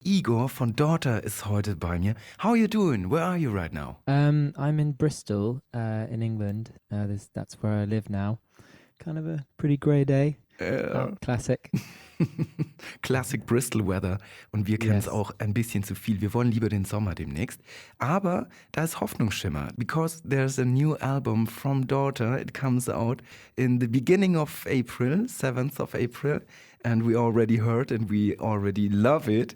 Igor von Daughter ist heute bei mir. How are you doing? Where are you right now? I'm in Bristol, in England. That's where I live now. Kind of a pretty grey day. Äh, Classic. Classic Bristol Weather. Und wir kennen es Yes. auch ein bisschen zu viel. Wir wollen lieber den Sommer demnächst. Aber da ist Hoffnungsschimmer. Because there's a new album from Daughter. It comes out in the beginning of April, 7th of April. And we already heard and we already love it.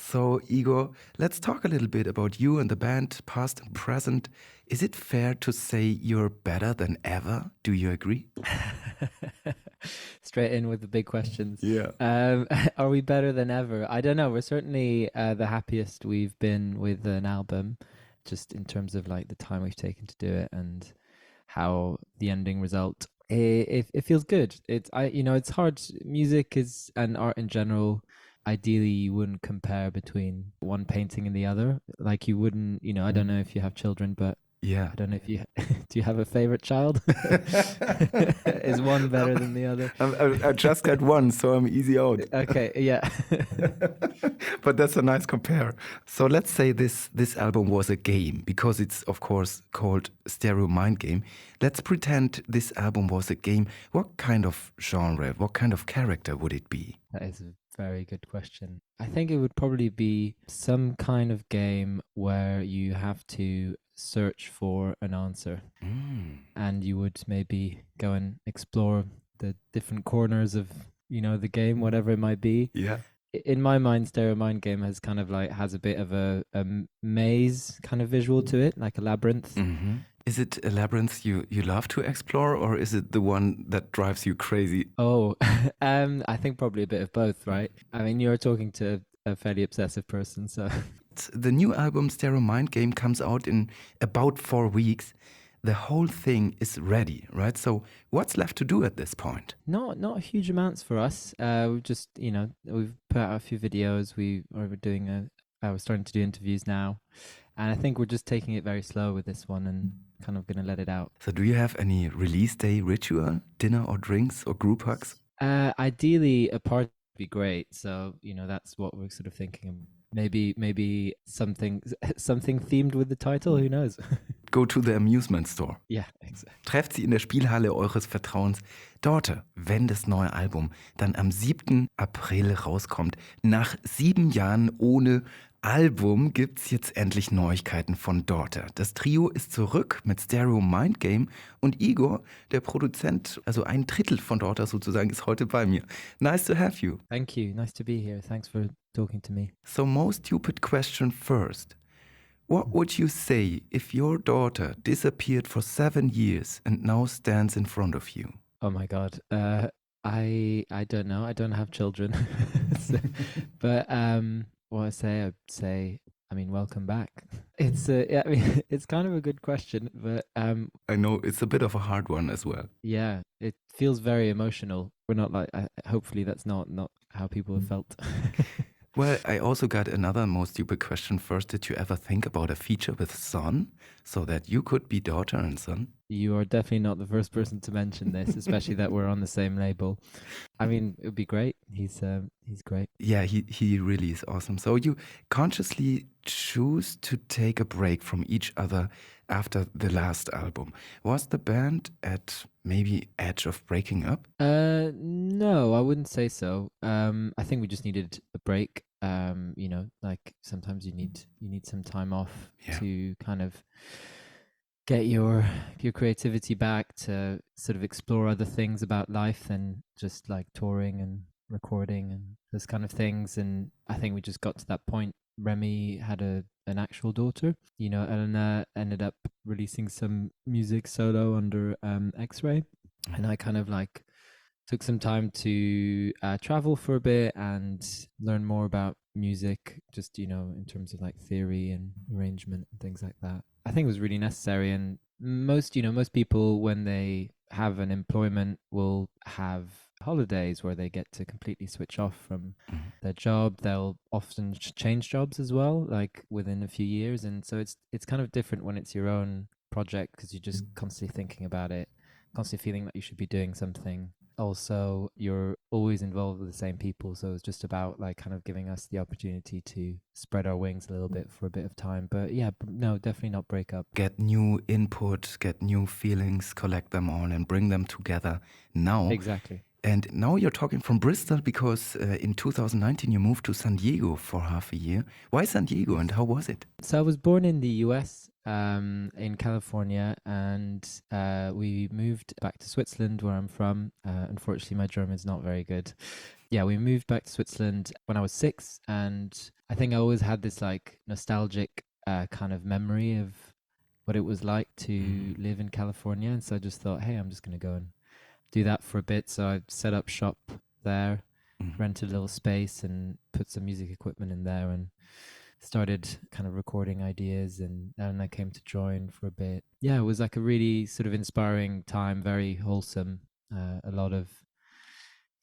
So, Igor, let's talk a little bit about you and the band, past and present. Is it fair to say you're better than ever? Do you agree? Straight in with the big questions. Yeah. Are we better than ever? I don't know. We're certainly the happiest we've been with an album, just in terms of like the time we've taken to do it and how the ending result. It feels good. It's hard. Music is and art in general. Ideally, you wouldn't compare between one painting and the other. Like you wouldn't. I don't know if you have children, but Yeah. I don't know if you do. You have a favorite child? Is one better than the other? I just got one, so I'm easy out. Okay, yeah. But that's a nice compare. So let's say this album was a game, because it's of course called Stereo Mind Game. Let's pretend this album was a game. What kind of genre, what kind of character would it be? That is a very good question. I think it would probably be some kind of game where you have to search for an answer, and you would maybe go and explore the different corners of the game, whatever it might be. Yeah. In my mind, Stereo Mind Game has kind of like has a bit of a maze kind of visual to it, like a labyrinth. Is it a labyrinth you love to explore, or is it the one that drives you crazy? Oh, I think probably a bit of both, right? I mean, you're talking to a fairly obsessive person, so The new album Stereo Mind Game comes out in about 4 weeks. The whole thing is ready, right? So what's left to do at this point? not huge amounts for us. We've just we've put out a few videos. We're starting to do interviews now, and I think we're just taking it very slow with this one and kind of going to let it out. So do you have any release day ritual, dinner or drinks or group hugs? Ideally, a party would be great. So that's what we're sort of thinking. Maybe something something themed with the title. Who knows? Go to the amusement store. Yeah, exactly. Trefft sie in der Spielhalle eures Vertrauens. Dort, wenn das neue Album dann am 7. April rauskommt. Nach 7 Jahren ohne Album gibt's jetzt endlich Neuigkeiten von Daughter. Das Trio ist zurück mit Stereo Mind Game und Igor, der Produzent, also ein Drittel von Daughter sozusagen, ist heute bei mir. Nice to have you. Thank you. Nice to be here. Thanks for talking to me. So, most stupid question first. What would you say if your daughter disappeared for 7 years and now stands in front of you? Oh my God. I don't know. I don't have children. But what I'd say, I mean, welcome back. Yeah, I mean, it's kind of a good question, but I know it's a bit of a hard one as well. yeah, it feels very emotional. We're not like, hopefully that's not how people have felt. Well, I also got another most stupid question first. Did you ever think about a feature with son so that you could be daughter and son? You are definitely not the first person to mention this, especially that we're on the same label. I mean, it would be great. He's great. Yeah, he really is awesome. So you consciously choose to take a break from each other after the last album. Was the band at maybe edge of breaking up? No, I wouldn't say so. I think we just needed a break. Like sometimes you need some time off to kind of get your creativity back, to sort of explore other things about life than just like touring and recording and those kind of things. And I think we just got to that point. Remy had an actual daughter. Elena ended up releasing some music solo under X-Ray, and I kind of like took some time to travel for a bit and learn more about music, just in terms of like theory and arrangement and things like that. I think it was really necessary. And most people, when they have an employment, will have holidays where they get to completely switch off from their job. They'll often change jobs as well, like within a few years. And so it's kind of different when it's your own project, because you're just constantly thinking about it, constantly feeling that you should be doing something also you're always involved with the same people. So it's just about like kind of giving us the opportunity to spread our wings a little bit for a bit of time. But yeah, no, definitely not break up. Get new input, get new feelings, collect them all and bring them together now. Exactly. And now you're talking from Bristol because in 2019 you moved to San Diego for half a year. Why San Diego and how was it? So I was born in the US, in California, and we moved back to Switzerland, where I'm from. Unfortunately, my German is not very good. Yeah, we moved back to Switzerland when I was 6, and I think I always had this like nostalgic kind of memory of what it was like to live in California. And so I just thought, hey, I'm just going to go and do that for a bit. So I set up shop there, rented a little space and put some music equipment in there and started kind of recording ideas, and then I came to join for a bit. Yeah, it was like a really sort of inspiring time, very wholesome, a lot of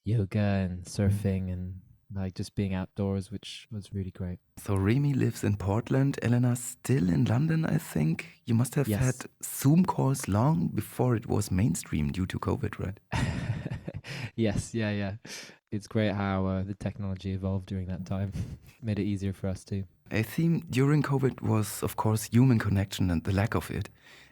yoga and surfing and like just being outdoors, which was really great. So Remy lives in Portland, Elena still in London, I think. You must have Yes. had Zoom calls long before it was mainstream due to COVID, right? Yes, yeah. It's great how the technology evolved during that time. Made it easier for us too. A theme during COVID was, of course, human connection and the lack of it.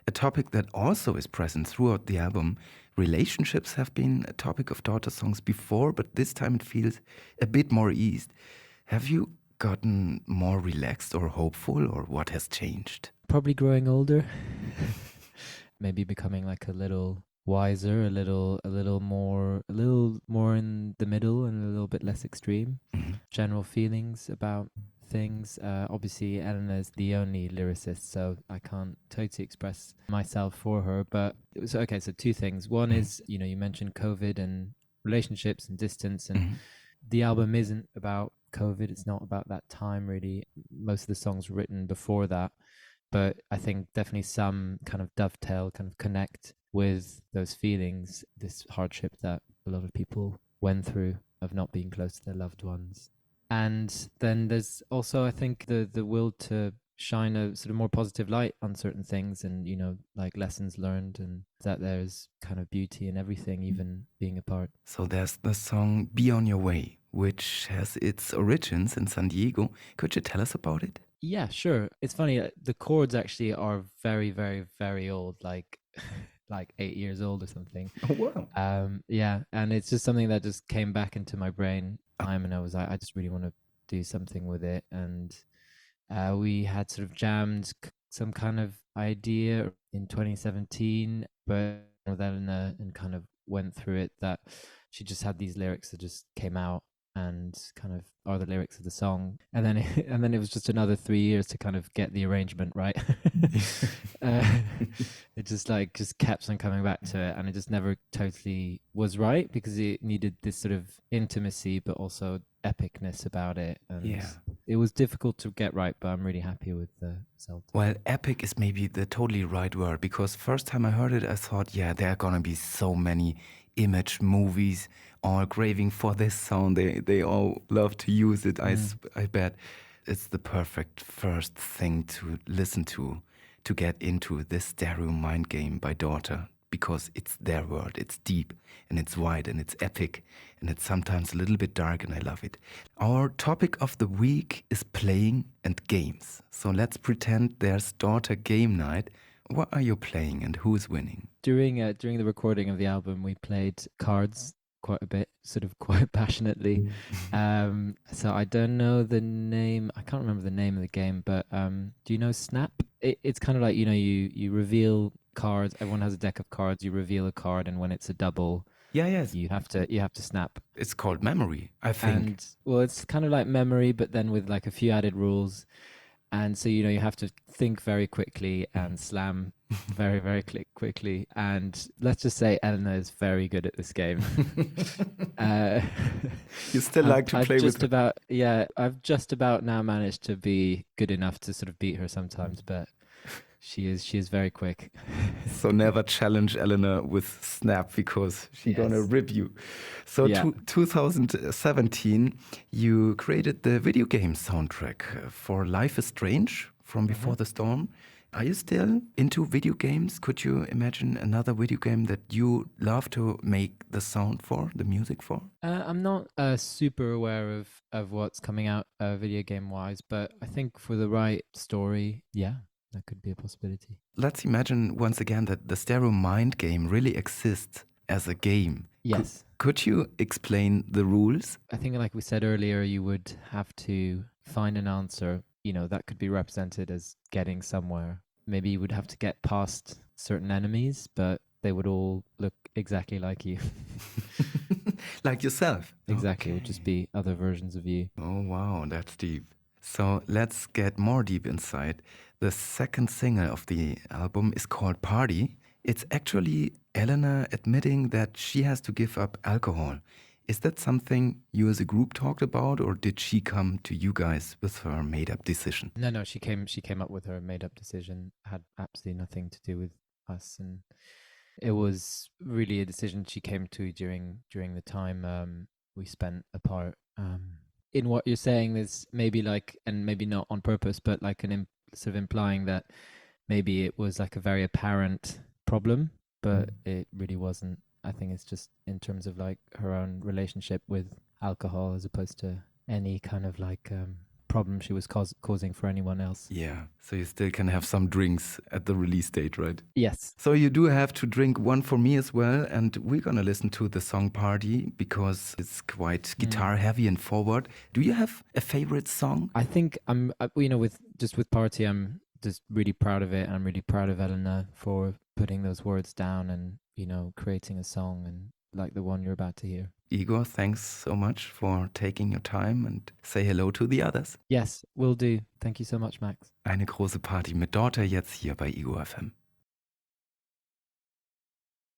A topic that also is present throughout the album. Relationships have been a topic of daughter songs before, but this time it feels a bit more eased. Have you gotten more relaxed or hopeful, or what has changed? Probably growing older. Maybe becoming like a little wiser, a little more in the middle and a little bit less extreme. General feelings about things. Obviously Eleanor's the only lyricist, so I can't totally express myself for her, but it was okay. So two things. One is, you know, you mentioned COVID and relationships and distance, and the album isn't about COVID. It's not about that time really. Most of the songs were written before that, but I think definitely some kind of dovetail, kind of connect with those feelings, this hardship that a lot of people went through of not being close to their loved ones. And then there's also, I think, the will to shine a sort of more positive light on certain things, and, you know, like lessons learned, and that there's kind of beauty in everything, even being apart. So there's the song Be On Your Way, which has its origins in San Diego. Could you tell us about it? Yeah, sure. It's funny. The chords actually are very, very, very old, like like 8 years old or something. Oh, wow. Yeah, and it's just something that just came back into my brain and I was like, I just really want to do something with it. And we had sort of jammed some kind of idea in 2017, but with Eleanor and kind of went through it, that she just had these lyrics that just came out and kind of are the lyrics of the song, and then it was just another 3 years to kind of get the arrangement right. It just kept on coming back to it, and it just never totally was right because it needed this sort of intimacy but also epicness about it, and it was difficult to get right, but I'm really happy with the result. Well, epic is maybe the totally right word, because first time I heard it I thought, yeah, there are gonna be so many image movies all craving for this sound. They all love to use it. I bet it's the perfect first thing to listen to get into this stereo mind game by Daughter, because it's their world. It's deep and it's wide and it's epic and it's sometimes a little bit dark, and I love it. Our topic of the week is playing and games. So let's pretend there's Daughter game night. What are you playing and who's winning? During the recording of the album, we played cards quite a bit, sort of quite passionately. So I don't know the name. I can't remember the name of the game, but do you know Snap? It's kind of like, you know, you reveal cards. Everyone has a deck of cards. You reveal a card, and when it's a double, yes, you have to snap. It's called Memory, I think. And well, it's kind of like Memory, but then with like a few added rules. And so, you know, you have to think very quickly and slam very, very quickly. And let's just say Eleanor is very good at this game. You still like to play with her? I've just about now managed to be good enough to sort of beat her sometimes, but she is very quick. So never challenge Eleanor with Snap, because she's gonna rip you. So 2017, you created the video game soundtrack for Life is Strange from Before the Storm. Are you still into video games? Could you imagine another video game that you love to make the sound for, the music for? I'm not super aware of what's coming out video game wise, but I think for the right story, yeah, that could be a possibility. Let's imagine once again that the Stereo Mind game really exists as a game. Yes. Could you explain the rules? I think, like we said earlier, you would have to find an answer, that could be represented as getting somewhere. Maybe you would have to get past certain enemies, but they would all look exactly like you. Like yourself? Exactly. Okay. It would just be other versions of you. Oh, wow, that's deep. So let's get more deep inside. The second single of the album is called Party. It's actually Elena admitting that she has to give up alcohol. Is that something you as a group talked about, or did she come to you guys with her made-up decision? No, she came up with her made-up decision. Had absolutely nothing to do with us, and it was really a decision she came to during the time we spent apart. In what you're saying, there's maybe and maybe not on purpose, but like sort of implying that maybe it was like a very apparent problem, but it really wasn't. I think it's just in terms of like her own relationship with alcohol as opposed to any kind of like problem she was causing for anyone else. Yeah, so you still can have some drinks at the release date, right? Yes. So you do have to drink one for me as well, and we're gonna listen to the song Party because it's quite guitar heavy and forward. Do you have a favorite song? I think with Party, I'm just really proud of it. I'm really proud of Elena for putting those words down and, creating a song and like the one you're about to hear. Igor, thanks so much for taking your time and say hello to the others. Yes, will do. Thank you so much, Max. Eine große Party mit Daughter jetzt hier bei egoFM.